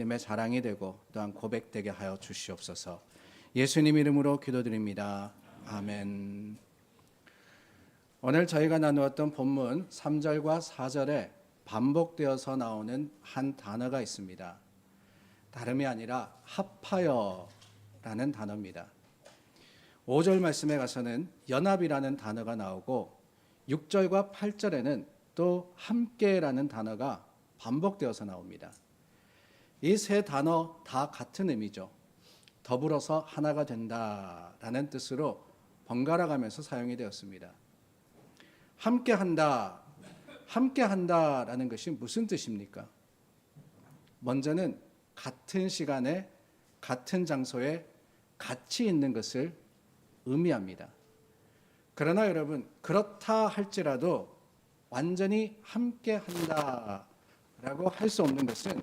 님의 자랑이 되고 또한 고백되게 하여 주시옵소서. 예수님 이름으로 기도드립니다. 아멘. 오늘 저희가 나누었던 본문 3절과 4절에 반복되어서 나오는 한 단어가 있습니다. 다름이 아니라 합하여라는 단어입니다. 5절 말씀에 가서는 연합이라는 단어가 나오고 6절과 8절에는 또 함께라는 단어가 반복되어서 나옵니다. 이 세 단어 다 같은 의미죠. 더불어서 하나가 된다라는 뜻으로 번갈아 가면서 사용이 되었습니다. 함께한다, 함께한다라는 것이 무슨 뜻입니까? 먼저는 같은 시간에 같은 장소에 같이 있는 것을 의미합니다. 그러나 여러분, 그렇다 할지라도 완전히 함께한다라고 할 수 없는 것은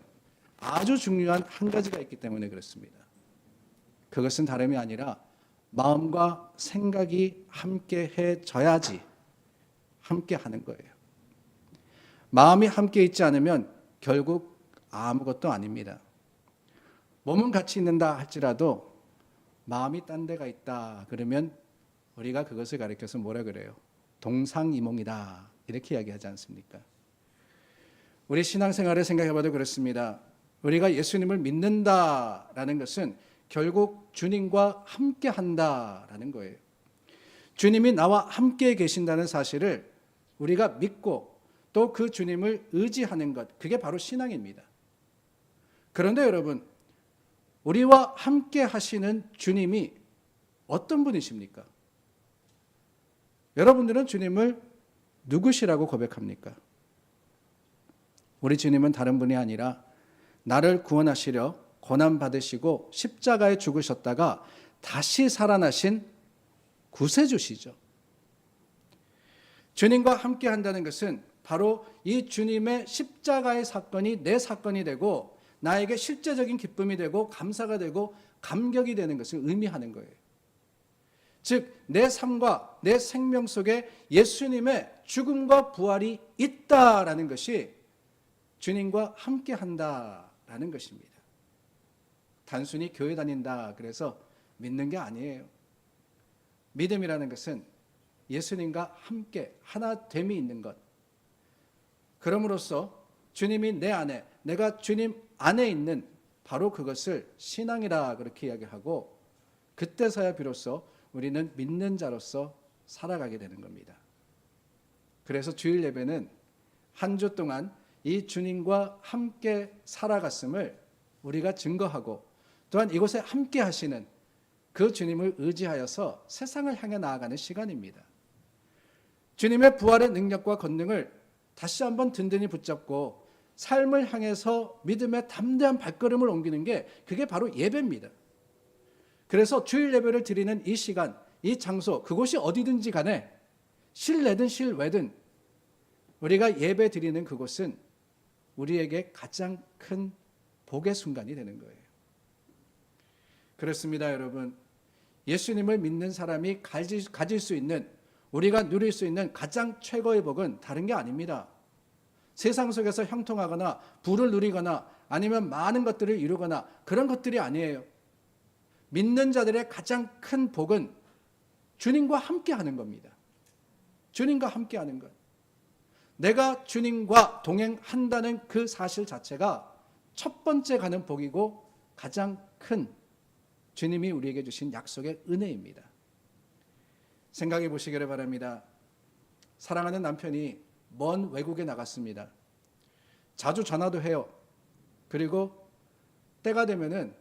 아주 중요한 한 가지가 있기 때문에 그렇습니다. 그것은 다름이 아니라 마음과 생각이 함께해져야지 함께하는 거예요. 마음이 함께 있지 않으면 결국 아무것도 아닙니다. 몸은 같이 있는다 할지라도 마음이 딴 데가 있다 그러면 우리가 그것을 가리켜서 뭐라 그래요? 동상이몽이다 이렇게 이야기하지 않습니까? 우리 신앙생활을 생각해봐도 그렇습니다. 우리가 예수님을 믿는다라는 것은 결국 주님과 함께한다라는 거예요. 주님이 나와 함께 계신다는 사실을 우리가 믿고 또 그 주님을 의지하는 것, 그게 바로 신앙입니다. 그런데 여러분, 우리와 함께 하시는 주님이 어떤 분이십니까? 여러분들은 주님을 누구시라고 고백합니까? 우리 주님은 다른 분이 아니라 나를 구원하시려 고난받으시고 십자가에 죽으셨다가 다시 살아나신 구세주시죠. 주님과 함께 한다는 것은 바로 이 주님의 십자가의 사건이 내 사건이 되고 나에게 실제적인 기쁨이 되고 감사가 되고 감격이 되는 것을 의미하는 거예요. 즉, 내 삶과 내 생명 속에 예수님의 죽음과 부활이 있다라는 것이 주님과 함께 한다라는 것입니다. 단순히 교회 다닌다 그래서 믿는 게 아니에요. 믿음이라는 것은 예수님과 함께 하나됨이 있는 것. 그럼으로써 주님이 내 안에, 내가 주님 안에 있는 바로 그것을 신앙이라 그렇게 이야기하고 그때서야 비로소 우리는 믿는 자로서 살아가게 되는 겁니다. 그래서 주일 예배는 한 주 동안 이 주님과 함께 살아갔음을 우리가 증거하고 또한 이곳에 함께 하시는 그 주님을 의지하여서 세상을 향해 나아가는 시간입니다. 주님의 부활의 능력과 권능을 다시 한번 든든히 붙잡고 삶을 향해서 믿음의 담대한 발걸음을 옮기는 게 그게 바로 예배입니다. 그래서 주일 예배를 드리는 이 시간, 이 장소, 그곳이 어디든지 간에 실내든 실외든 우리가 예배 드리는 그곳은 우리에게 가장 큰 복의 순간이 되는 거예요. 그렇습니다, 여러분. 예수님을 믿는 사람이 가질 수 있는, 우리가 누릴 수 있는 가장 최고의 복은 다른 게 아닙니다. 세상 속에서 형통하거나 부를 누리거나 아니면 많은 것들을 이루거나 그런 것들이 아니에요. 믿는 자들의 가장 큰 복은 주님과 함께 하는 겁니다. 주님과 함께 하는 것. 내가 주님과 동행한다는 그 사실 자체가 첫 번째 가는 복이고 가장 큰 주님이 우리에게 주신 약속의 은혜입니다. 생각해 보시기를 바랍니다. 사랑하는 남편이 먼 외국에 나갔습니다. 자주 전화도 해요. 그리고 때가 되면은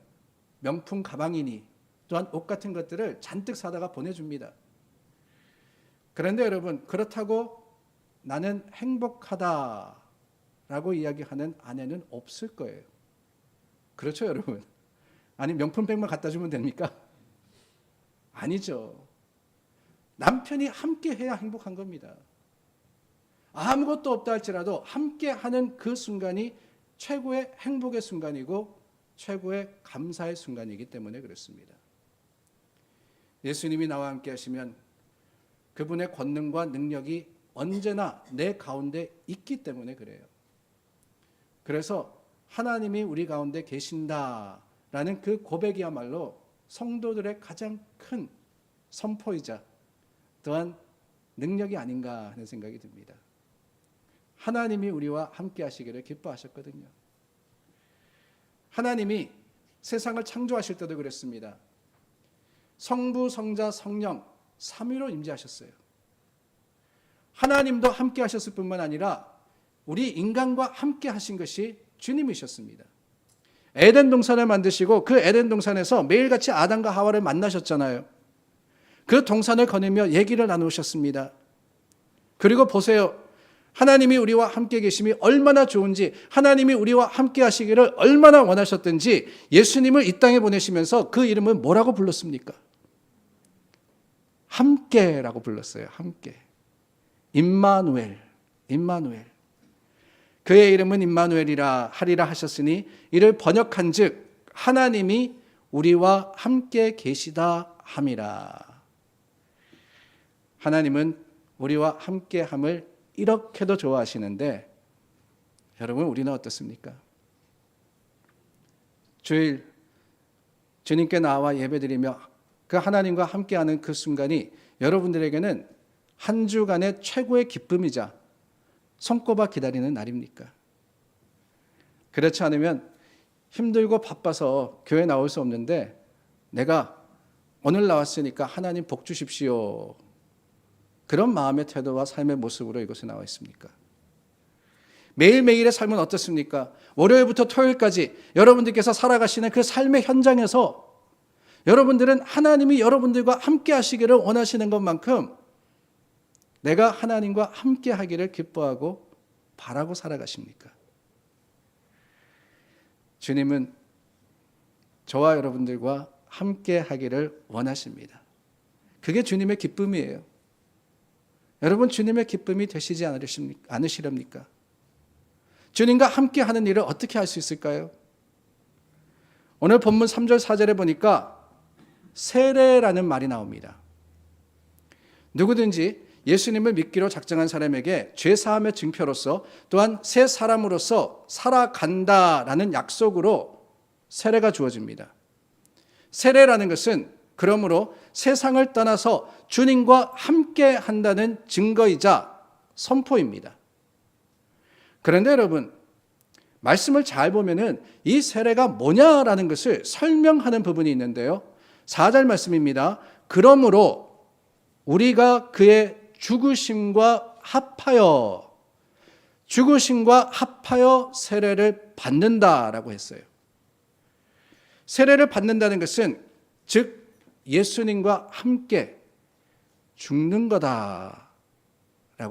명품 가방이니 또한 옷 같은 것들을 잔뜩 사다가 보내줍니다. 그런데 여러분, 그렇다고 나는 행복하다라고 이야기하는 아내는 없을 거예요. 그렇죠, 여러분? 아니, 명품백만 갖다 주면 됩니까? 아니죠. 남편이 함께 해야 행복한 겁니다. 아무것도 없다 할지라도 함께 하는 그 순간이 최고의 행복의 순간이고 최고의 감사의 순간이기 때문에 그렇습니다. 예수님이 나와 함께 하시면 그분의 권능과 능력이 언제나 내 가운데 있기 때문에 그래요. 그래서 하나님이 우리 가운데 계신다라는 그 고백이야말로 성도들의 가장 큰 선포이자 또한 능력이 아닌가 하는 생각이 듭니다. 하나님이 우리와 함께 하시기를 기뻐하셨거든요. 하나님이 세상을 창조하실 때도 그랬습니다. 성부, 성자, 성령 삼위로 임재하셨어요. 하나님도 함께 하셨을 뿐만 아니라 우리 인간과 함께 하신 것이 주님이셨습니다. 에덴 동산을 만드시고 그 에덴 동산에서 매일같이 아담과 하와를 만나셨잖아요. 그 동산을 거닐며 얘기를 나누셨습니다. 그리고 보세요. 하나님이 우리와 함께 계심이 얼마나 좋은지, 하나님이 우리와 함께 하시기를 얼마나 원하셨든지 예수님을 이 땅에 보내시면서 그 이름을 뭐라고 불렀습니까? 함께라고 불렀어요. 함께. 임마누엘, 임마누엘. 그의 이름은 임마누엘이라 하리라 하셨으니 이를 번역한즉 하나님이 우리와 함께 계시다 함이라. 하나님은 우리와 함께함을 이렇게도 좋아하시는데 여러분 우리는 어떻습니까? 주일 주님께 나와 예배드리며 그 하나님과 함께하는 그 순간이 여러분들에게는 한 주간의 최고의 기쁨이자 손꼽아 기다리는 날입니까? 그렇지 않으면 힘들고 바빠서 교회 나올 수 없는데 내가 오늘 나왔으니까 하나님 복 주십시오. 그런 마음의 태도와 삶의 모습으로 이곳에 나와 있습니까? 매일매일의 삶은 어떻습니까? 월요일부터 토요일까지 여러분들께서 살아가시는 그 삶의 현장에서 여러분들은 하나님이 여러분들과 함께 하시기를 원하시는 것만큼 내가 하나님과 함께 하기를 기뻐하고 바라고 살아가십니까? 주님은 저와 여러분들과 함께 하기를 원하십니다. 그게 주님의 기쁨이에요. 여러분 주님의 기쁨이 되시지 않으시렵니까? 주님과 함께 하는 일을 어떻게 할 수 있을까요? 오늘 본문 3절 4절에 보니까 세례라는 말이 나옵니다. 누구든지 예수님을 믿기로 작정한 사람에게 죄사함의 증표로서 또한 새 사람으로서 살아간다라는 약속으로 세례가 주어집니다. 세례라는 것은 그러므로 세상을 떠나서 주님과 함께 한다는 증거이자 선포입니다. 그런데 여러분, 말씀을 잘 보면은 이 세례가 뭐냐라는 것을 설명하는 부분이 있는데요. 4절 말씀입니다. 그러므로 우리가 그의 죽으심과 합하여 세례를 받는다라고 했어요. 세례를 받는다는 것은 즉 예수님과 함께 죽는 거다라고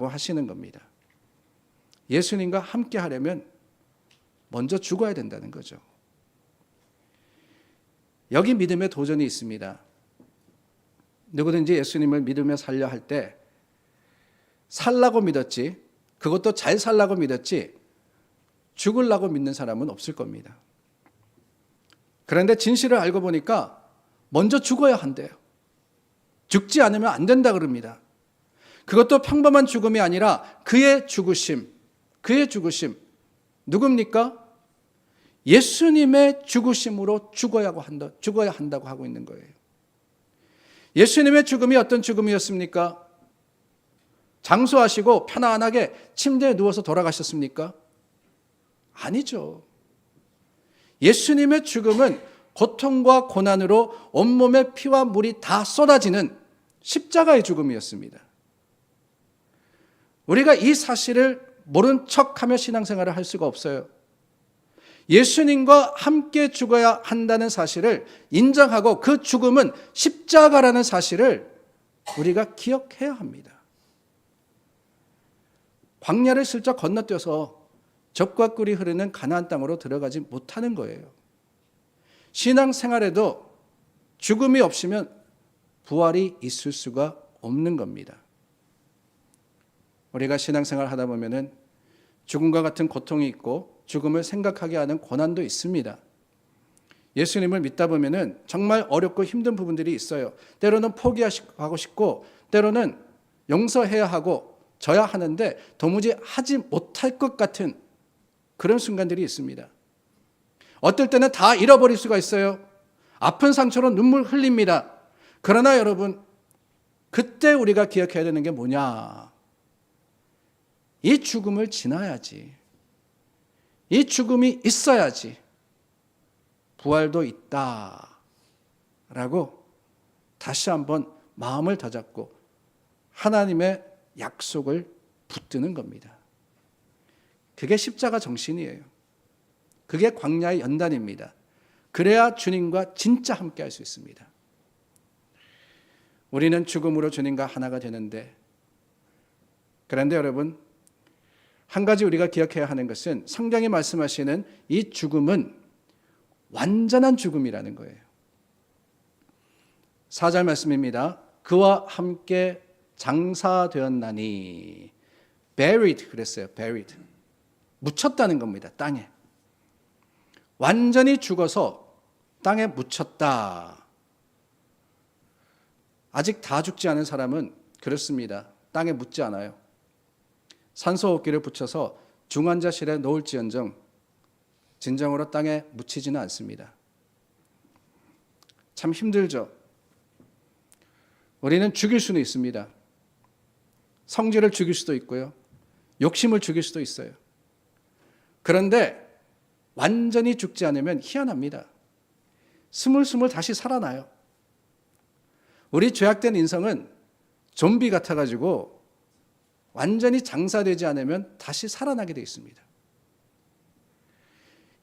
하시는 겁니다. 예수님과 함께 하려면 먼저 죽어야 된다는 거죠. 여기 믿음의 도전이 있습니다. 누구든지 예수님을 믿으며 살려 할 때 살라고 믿었지, 그것도 잘 살라고 믿었지 죽으려고 믿는 사람은 없을 겁니다. 그런데 진실을 알고 보니까 먼저 죽어야 한대요. 죽지 않으면 안 된다 그럽니다. 그것도 평범한 죽음이 아니라 그의 죽으심. 누굽니까? 예수님의 죽으심으로 죽어야 한다고 하고 있는 거예요. 예수님의 죽음이 어떤 죽음이었습니까? 장수하시고 편안하게 침대에 누워서 돌아가셨습니까? 아니죠. 예수님의 죽음은 고통과 고난으로 온몸에 피와 물이 다 쏟아지는 십자가의 죽음이었습니다. 우리가 이 사실을 모른 척하며 신앙생활을 할 수가 없어요. 예수님과 함께 죽어야 한다는 사실을 인정하고 그 죽음은 십자가라는 사실을 우리가 기억해야 합니다. 광야를 슬쩍 건너뛰어서 젖과 꿀이 흐르는 가나안 땅으로 들어가지 못하는 거예요. 신앙생활에도 죽음이 없으면 부활이 있을 수가 없는 겁니다. 우리가 신앙생활 하다 보면은 죽음과 같은 고통이 있고 죽음을 생각하게 하는 고난도 있습니다. 예수님을 믿다 보면은 정말 어렵고 힘든 부분들이 있어요. 때로는 포기하고 싶고 때로는 용서해야 하고 져야 하는데 도무지 하지 못할 것 같은 그런 순간들이 있습니다. 어떨 때는 다 잃어버릴 수가 있어요. 아픈 상처로 눈물 흘립니다. 그러나 여러분, 그때 우리가 기억해야 되는 게 뭐냐? 이 죽음을 지나야지. 이 죽음이 있어야지 부활도 있다라고 다시 한번 마음을 다잡고 하나님의 약속을 붙드는 겁니다. 그게 십자가 정신이에요. 그게 광야의 연단입니다. 그래야 주님과 진짜 함께 할 수 있습니다. 우리는 죽음으로 주님과 하나가 되는데, 그런데 여러분, 한 가지 우리가 기억해야 하는 것은 성경이 말씀하시는 이 죽음은 완전한 죽음이라는 거예요. 4절 말씀입니다. 그와 함께 장사되었나니, buried 그랬어요. buried. 묻혔다는 겁니다. 땅에. 완전히 죽어서 땅에 묻혔다. 아직 다 죽지 않은 사람은 그렇습니다. 땅에 묻지 않아요. 산소호흡기를 붙여서 중환자실에 놓을지언정 진정으로 땅에 묻히지는 않습니다. 참 힘들죠. 우리는 죽일 수는 있습니다. 성질을 죽일 수도 있고요. 욕심을 죽일 수도 있어요. 그런데 완전히 죽지 않으면 희한합니다. 스물스물 다시 살아나요. 우리 죄악된 인성은 좀비 같아가지고 완전히 장사되지 않으면 다시 살아나게 되어 있습니다.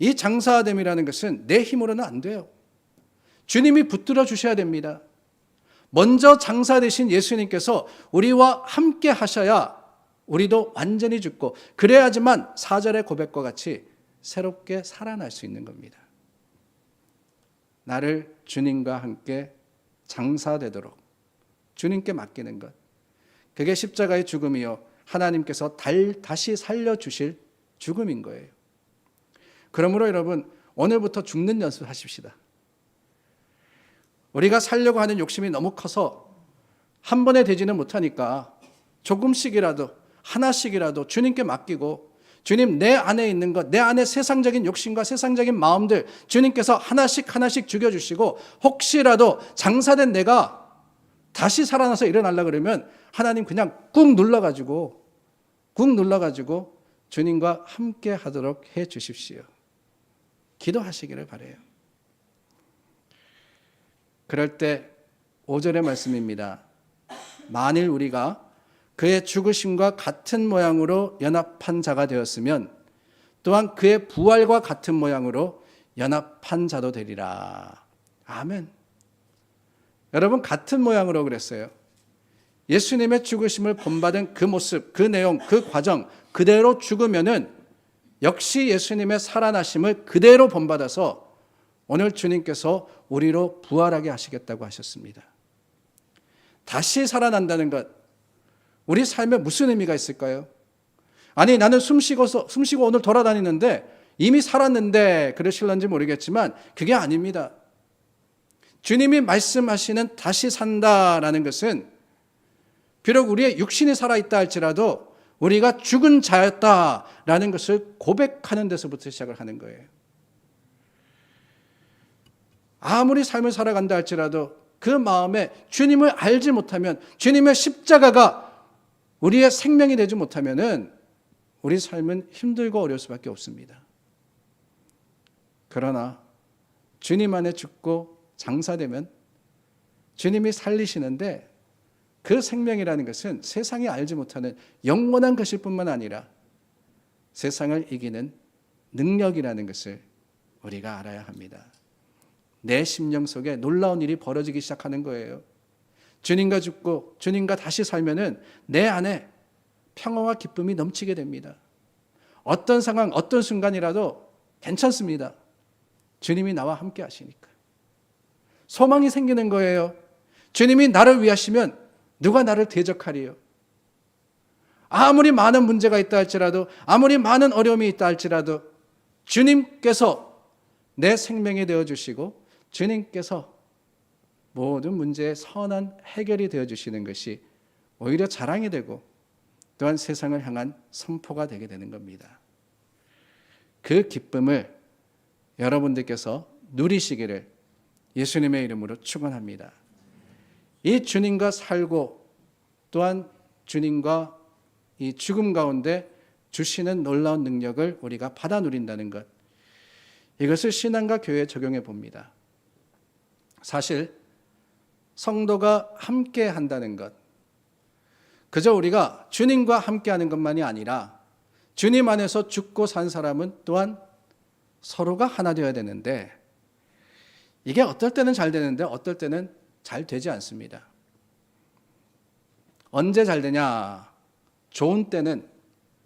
이 장사됨이라는 것은 내 힘으로는 안 돼요. 주님이 붙들어 주셔야 됩니다. 먼저 장사되신 예수님께서 우리와 함께 하셔야 우리도 완전히 죽고, 그래야지만 4절의 고백과 같이 새롭게 살아날 수 있는 겁니다. 나를 주님과 함께 장사되도록 주님께 맡기는 것, 그게 십자가의 죽음이요 하나님께서 다시 살려주실 죽음인 거예요. 그러므로 여러분, 오늘부터 죽는 연습하십시다. 우리가 살려고 하는 욕심이 너무 커서 한 번에 되지는 못하니까 조금씩이라도, 하나씩이라도 주님께 맡기고, 주님, 내 안에 있는 것, 내 안에 세상적인 욕심과 세상적인 마음들 주님께서 하나씩 죽여주시고, 혹시라도 장사된 내가 다시 살아나서 일어나려고 그러면 하나님 그냥 꾹 눌러가지고 주님과 함께 하도록 해 주십시오. 기도하시기를 바라요. 그럴 때 5절의 말씀입니다. 만일 우리가 그의 죽으심과 같은 모양으로 연합한 자가 되었으면 또한 그의 부활과 같은 모양으로 연합한 자도 되리라. 아멘. 여러분, 같은 모양으로 그랬어요. 예수님의 죽으심을 본받은 그 모습, 그 내용, 그 과정 그대로 죽으면은 역시 예수님의 살아나심을 그대로 본받아서 오늘 주님께서 우리로 부활하게 하시겠다고 하셨습니다. 다시 살아난다는 것, 우리 삶에 무슨 의미가 있을까요? 아니, 나는 숨쉬고 오늘 돌아다니는데 이미 살았는데 그러실런지 모르겠지만 그게 아닙니다. 주님이 말씀하시는 다시 산다라는 것은 비록 우리의 육신이 살아있다 할지라도 우리가 죽은 자였다라는 것을 고백하는 데서부터 시작을 하는 거예요. 아무리 삶을 살아간다 할지라도 그 마음에 주님을 알지 못하면, 주님의 십자가가 우리의 생명이 되지 못하면은 우리 삶은 힘들고 어려울 수밖에 없습니다. 그러나 주님 안에 죽고 장사되면 주님이 살리시는데, 그 생명이라는 것은 세상이 알지 못하는 영원한 것일 뿐만 아니라 세상을 이기는 능력이라는 것을 우리가 알아야 합니다. 내 심령 속에 놀라운 일이 벌어지기 시작하는 거예요. 주님과 죽고 주님과 다시 살면은 내 안에 평화와 기쁨이 넘치게 됩니다. 어떤 상황, 어떤 순간이라도 괜찮습니다. 주님이 나와 함께 하시니까. 소망이 생기는 거예요. 주님이 나를 위하시면 누가 나를 대적하리요? 아무리 많은 문제가 있다 할지라도, 아무리 많은 어려움이 있다 할지라도 주님께서 내 생명이 되어주시고 주님께서 모든 문제의 선한 해결이 되어주시는 것이 오히려 자랑이 되고 또한 세상을 향한 선포가 되게 되는 겁니다. 그 기쁨을 여러분들께서 누리시기를 예수님의 이름으로 축원합니다. 이 주님과 살고 또한 주님과 이 죽음 가운데 주시는 놀라운 능력을 우리가 받아 누린다는 것, 이것을 신앙과 교회에 적용해 봅니다. 사실 성도가 함께 한다는 것, 그저 우리가 주님과 함께 하는 것만이 아니라 주님 안에서 죽고 산 사람은 또한 서로가 하나 되어야 되는데, 이게 어떨 때는 잘 되는데 어떨 때는 잘 되지 않습니다. 언제 잘 되냐? 좋은 때는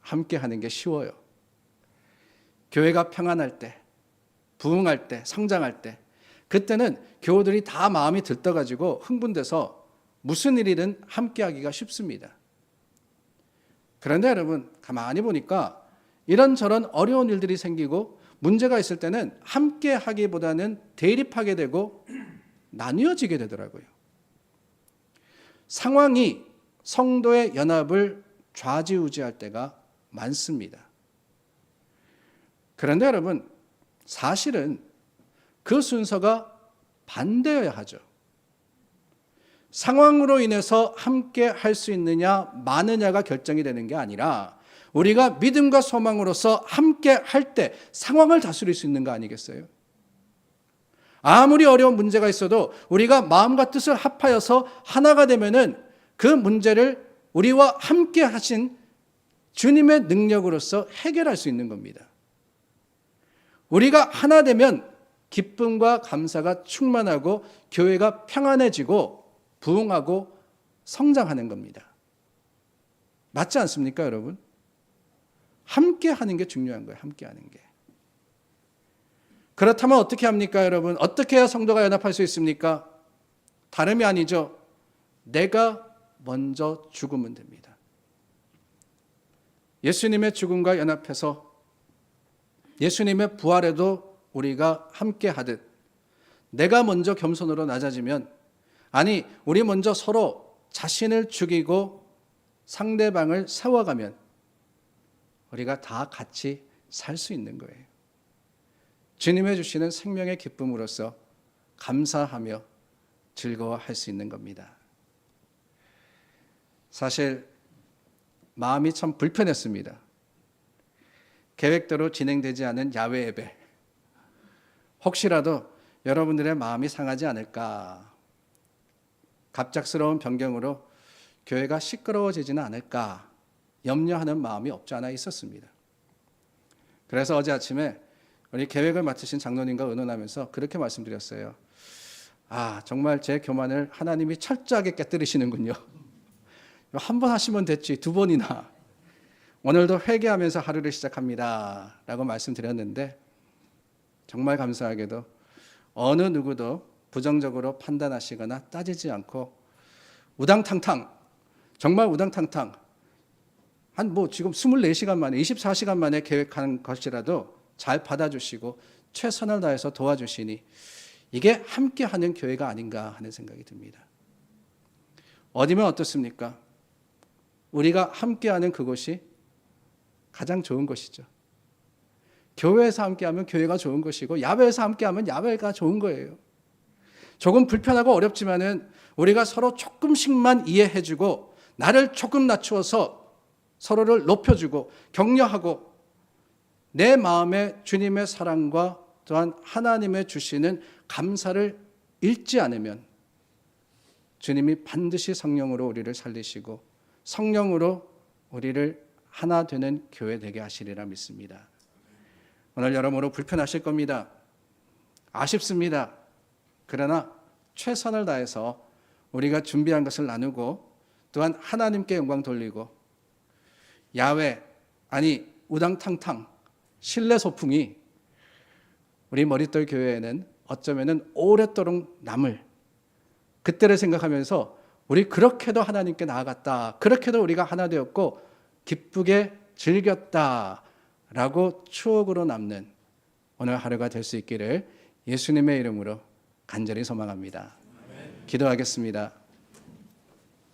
함께 하는 게 쉬워요. 교회가 평안할 때, 부흥할 때, 성장할 때, 그때는 교우들이 다 마음이 들떠가지고 흥분돼서 무슨 일이든 함께 하기가 쉽습니다. 그런데 여러분, 가만히 보니까 이런저런 어려운 일들이 생기고 문제가 있을 때는 함께 하기보다는 대립하게 되고 나뉘어지게 되더라고요. 상황이 성도의 연합을 좌지우지할 때가 많습니다. 그런데 여러분, 사실은 그 순서가 반대여야 하죠. 상황으로 인해서 함께 할 수 있느냐 마느냐가 결정이 되는 게 아니라 우리가 믿음과 소망으로서 함께 할 때 상황을 다스릴 수 있는 거 아니겠어요? 아무리 어려운 문제가 있어도 우리가 마음과 뜻을 합하여서 하나가 되면은 그 문제를 우리와 함께 하신 주님의 능력으로서 해결할 수 있는 겁니다. 우리가 하나 되면 기쁨과 감사가 충만하고 교회가 평안해지고 부흥하고 성장하는 겁니다. 맞지 않습니까, 여러분? 함께 하는 게 중요한 거예요. 함께 하는 게. 그렇다면 어떻게 합니까, 여러분? 어떻게 해야 성도가 연합할 수 있습니까? 다름이 아니죠. 내가 먼저 죽으면 됩니다. 예수님의 죽음과 연합해서 예수님의 부활에도 우리가 함께 하듯 내가 먼저 겸손으로 낮아지면, 아니 우리 먼저 서로 자신을 죽이고 상대방을 세워가면 우리가 다 같이 살 수 있는 거예요. 주님의 주시는 생명의 기쁨으로써 감사하며 즐거워할 수 있는 겁니다. 사실 마음이 참 불편했습니다. 계획대로 진행되지 않은 야외 예배, 혹시라도 여러분들의 마음이 상하지 않을까, 갑작스러운 변경으로 교회가 시끄러워지지는 않을까 염려하는 마음이 없지 않아 있었습니다. 그래서 어제 아침에 우리 계획을 맡으신 장로님과 의논하면서 그렇게 말씀드렸어요. 정말 제 교만을 하나님이 철저하게 깨뜨리시는군요. 한 번 하시면 됐지, 두 번이나. 오늘도 회개하면서 하루를 시작합니다 라고 말씀드렸는데, 정말 감사하게도 어느 누구도 부정적으로 판단하시거나 따지지 않고 우당탕탕, 정말 우당탕탕, 지금 24시간 만에 24시간 만에 계획한 것이라도 잘 받아주시고 최선을 다해서 도와주시니 이게 함께하는 교회가 아닌가 하는 생각이 듭니다. 어디면 어떻습니까? 우리가 함께하는 그곳이 가장 좋은 것이죠. 교회에서 함께하면 교회가 좋은 것이고 야외에서 함께하면 야외가 좋은 거예요. 조금 불편하고 어렵지만은 우리가 서로 조금씩만 이해해주고 나를 조금 낮추어서 서로를 높여주고 격려하고 내 마음에 주님의 사랑과 또한 하나님의 주시는 감사를 잃지 않으면 주님이 반드시 성령으로 우리를 살리시고 성령으로 우리를 하나 되는 교회 되게 하시리라 믿습니다. 오늘 여러모로 불편하실 겁니다. 아쉽습니다. 그러나 최선을 다해서 우리가 준비한 것을 나누고 또한 하나님께 영광 돌리고 야외, 우당탕탕 실내 소풍이 우리 머릿돌 교회에는 어쩌면은 오랫도록 남을, 그때를 생각하면서 우리 그렇게도 하나님께 나아갔다, 그렇게도 우리가 하나 되었고 기쁘게 즐겼다라고 추억으로 남는 오늘 하루가 될 수 있기를 예수님의 이름으로 간절히 소망합니다. 기도하겠습니다.